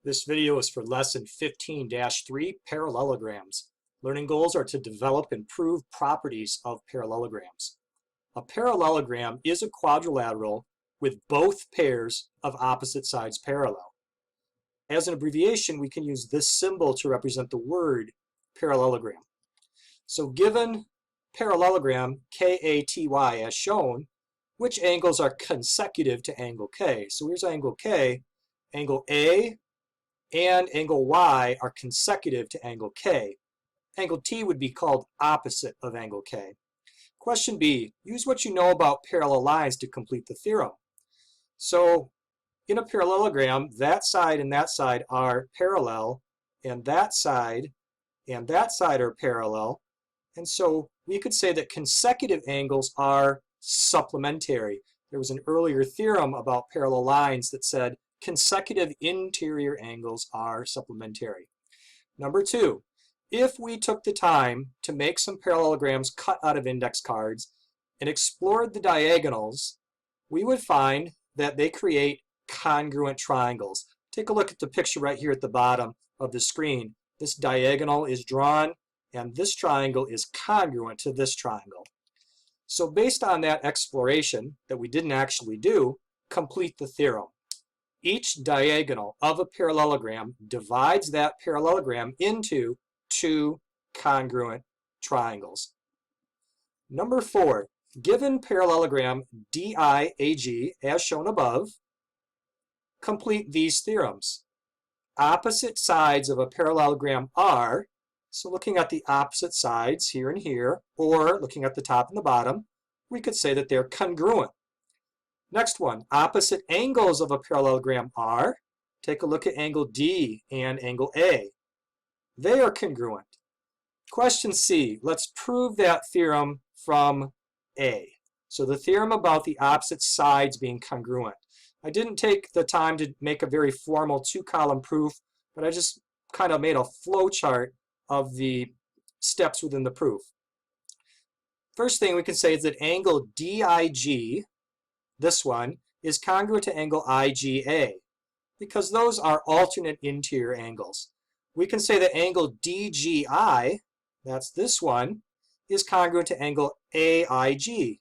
This video is for lesson 15-3, Parallelograms. Learning goals are to develop and prove properties of parallelograms. A parallelogram is a quadrilateral with both pairs of opposite sides parallel. As an abbreviation, we can use this symbol to represent the word parallelogram. So given parallelogram KATY as shown, which angles are consecutive to angle K? So here's angle K. Angle A and angle Y are consecutive to angle K. Angle T would be called opposite of angle K. Question B, use what you know about parallel lines to complete the theorem. So in a parallelogram, that side and that side are parallel, and that side are parallel. And so we could say that consecutive angles are supplementary. There was an earlier theorem about parallel lines that said consecutive interior angles are supplementary. Number two, if we took the time to make some parallelograms cut out of index cards and explored the diagonals, we would find that they create congruent triangles. Take a look at the picture right here at the bottom of the screen. This diagonal is drawn, and this triangle is congruent to this triangle. So based on that exploration that we didn't actually do, complete the theorem. Each diagonal of a parallelogram divides that parallelogram into two congruent triangles. Number four, given parallelogram DIAG as shown above, complete these theorems. Opposite sides of a parallelogram are, so looking at the opposite sides here and here, or looking at the top and the bottom, we could say that they're congruent. Next one, opposite angles of a parallelogram are, take a look at angle D and angle A. They are congruent. Question C, let's prove that theorem from A. So the theorem about the opposite sides being congruent. I didn't take the time to make a very formal two-column proof, but I just kind of made a flow chart of the steps within the proof. First thing we can say is that angle DIG, this one, is congruent to angle IGA because those are alternate interior angles. We can say that angle DGI, that's this one, is congruent to angle AIG.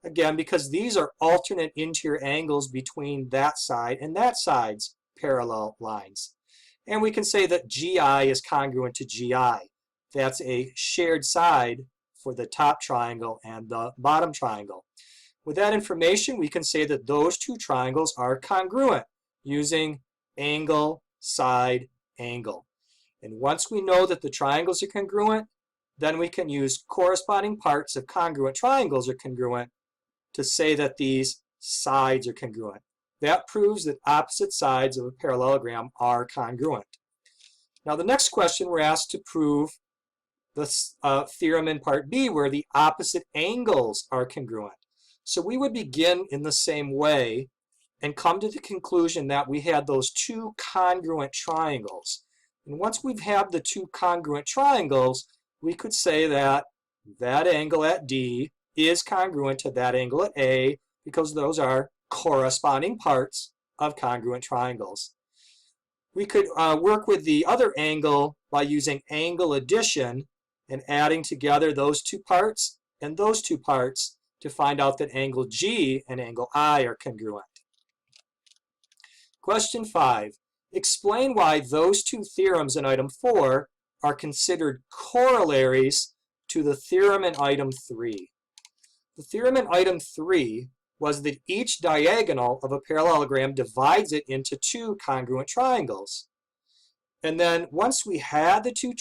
Again, because these are alternate interior angles between that side and that side's parallel lines. And we can say that GI is congruent to GI. That's a shared side for the top triangle and the bottom triangle. With that information, we can say that those two triangles are congruent using angle, side, angle. And once we know that the triangles are congruent, then we can use corresponding parts of congruent triangles are congruent to say that these sides are congruent. That proves that opposite sides of a parallelogram are congruent. Now the next question, we're asked to prove this theorem in part B where the opposite angles are congruent. So we would begin in the same way and come to the conclusion that we had those two congruent triangles. And once we've had the two congruent triangles, we could say that that angle at D is congruent to that angle at A because those are corresponding parts of congruent triangles. We could work with the other angle by using angle addition and adding together those two parts and those two parts to find out that angle G and angle I are congruent. Question 5. Explain why those two theorems in item 4 are considered corollaries to the theorem in item 3. The theorem in item 3 was that each diagonal of a parallelogram divides it into two congruent triangles. And then once we had the two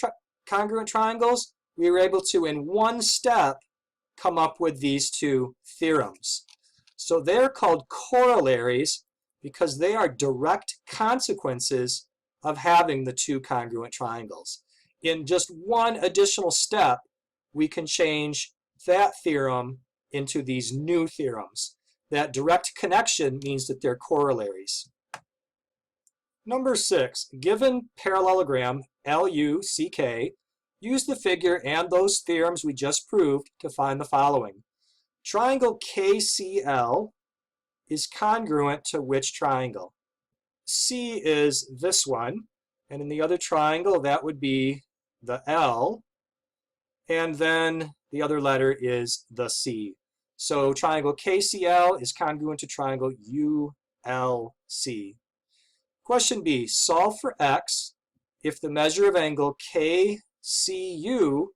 congruent triangles, we were able to, in one step, come up with these two theorems. So they're called corollaries because they are direct consequences of having the two congruent triangles. In just one additional step, we can change that theorem into these new theorems. That direct connection means that they're corollaries. Number 6, given parallelogram LUCK, use the figure and those theorems we just proved to find the following. Triangle KCL is congruent to which triangle? C is this one, and in the other triangle that would be the L, and then the other letter is the C. So triangle KCL is congruent to triangle ULC. Question B, solve for x if the measure of angle KCU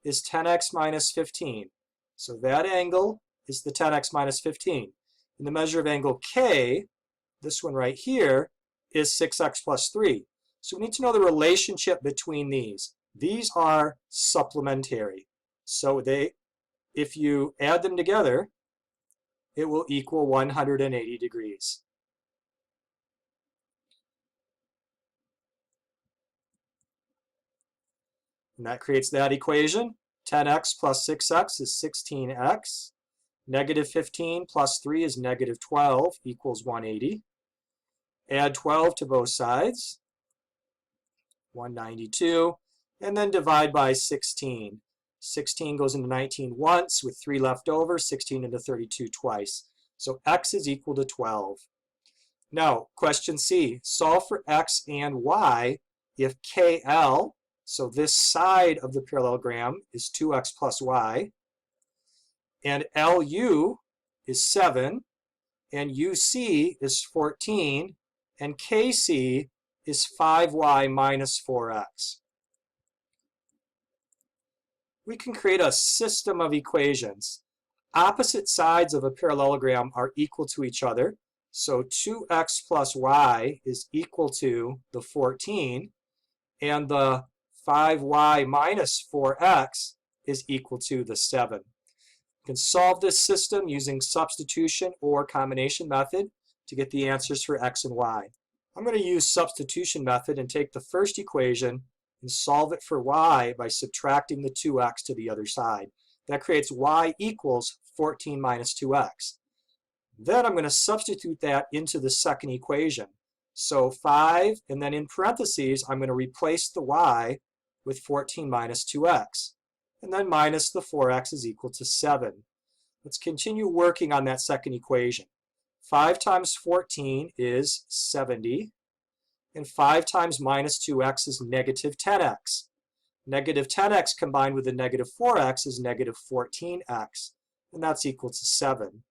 is 10x minus 15. So that angle is the 10x minus 15. And the measure of angle K, this one right here, is 6x plus 3. So we need to know the relationship between these. These are supplementary. So if you add them together, it will equal 180 degrees. And that creates that equation. 10x plus 6x is 16x. Negative 15 plus 3 is negative 12 equals 180. Add 12 to both sides, 192, and then divide by 16. 16 goes into 19 once with 3 left over, 16 into 32 twice. So x is equal to 12. Now, question C, solve for x and y if KL, so this side of the parallelogram is 2x plus y, and LU is 7, and UC is 14, and KC is 5y minus 4x. We can create a system of equations. Opposite sides of a parallelogram are equal to each other. So 2x plus y is equal to the 14, and the 5y minus 4x is equal to the 7. You can solve this system using substitution or combination method to get the answers for x and y. I'm going to use substitution method and take the first equation and solve it for y by subtracting the 2x to the other side. That creates y equals 14 minus 2x. Then I'm going to substitute that into the second equation. So 5, and then in parentheses, I'm going to replace the y with 14 minus 2x. And then minus the 4x is equal to 7. Let's continue working on that second equation. 5 times 14 is 70. And 5 times minus 2x is negative 10x. Negative 10x combined with the negative 4x is negative 14x. And that's equal to 7.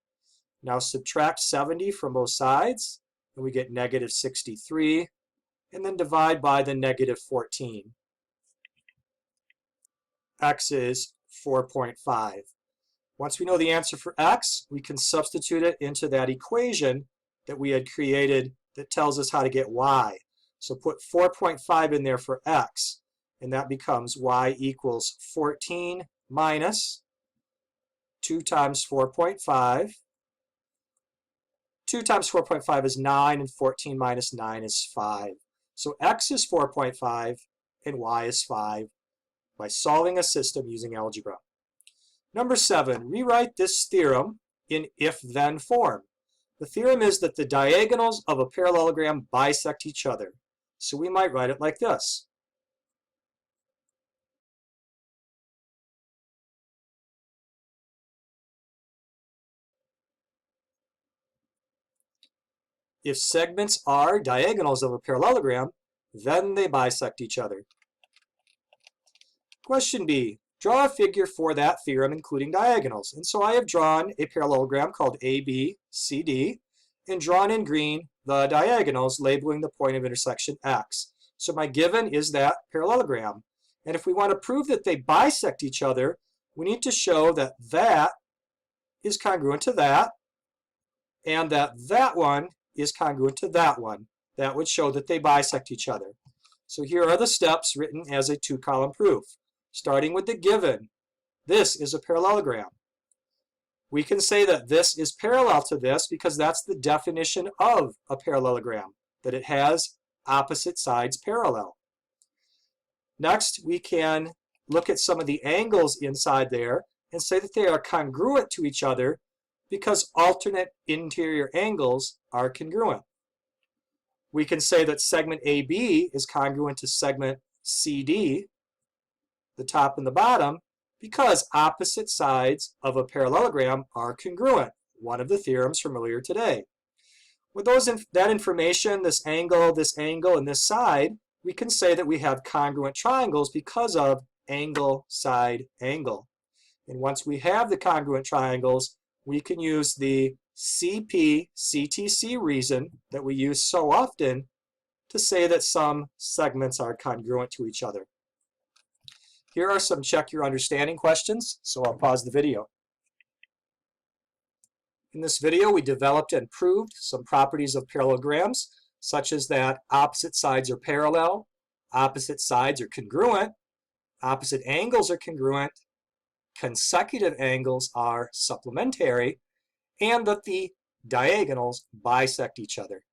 Now subtract 70 from both sides, and we get negative 63, and then divide by the negative 14. X is 4.5. Once we know the answer for x, we can substitute it into that equation that we had created that tells us how to get y. So put 4.5 in there for x, and that becomes y equals 14 minus 2 times 4.5. 2 times 4.5 is 9, and 14 minus 9 is 5. So x is 4.5, and y is 5 by solving a system using algebra. Number 7, rewrite this theorem in if-then form. The theorem is that the diagonals of a parallelogram bisect each other. So we might write it like this. If segments are diagonals of a parallelogram, then they bisect each other. Question B, draw a figure for that theorem including diagonals. And so I have drawn a parallelogram called ABCD and drawn in green the diagonals labeling the point of intersection X. So my given is that parallelogram. And if we want to prove that they bisect each other, we need to show that that is congruent to that, and that that one is congruent to that one. That would show that they bisect each other. So here are the steps written as a 2-column proof. Starting with the given, this is a parallelogram. We can say that this is parallel to this because that's the definition of a parallelogram, that it has opposite sides parallel. Next, we can look at some of the angles inside there and say that they are congruent to each other because alternate interior angles are congruent. We can say that segment AB is congruent to segment CD, the top and the bottom, because opposite sides of a parallelogram are congruent, one of the theorems from earlier today. With that information, this angle, and this side, we can say that we have congruent triangles because of angle, side, angle. And once we have the congruent triangles, we can use the CP-CTC reason that we use so often to say that some segments are congruent to each other. Here are some check your understanding questions, so I'll pause the video. In this video, we developed and proved some properties of parallelograms, such as that opposite sides are parallel, opposite sides are congruent, opposite angles are congruent, consecutive angles are supplementary, and that the diagonals bisect each other.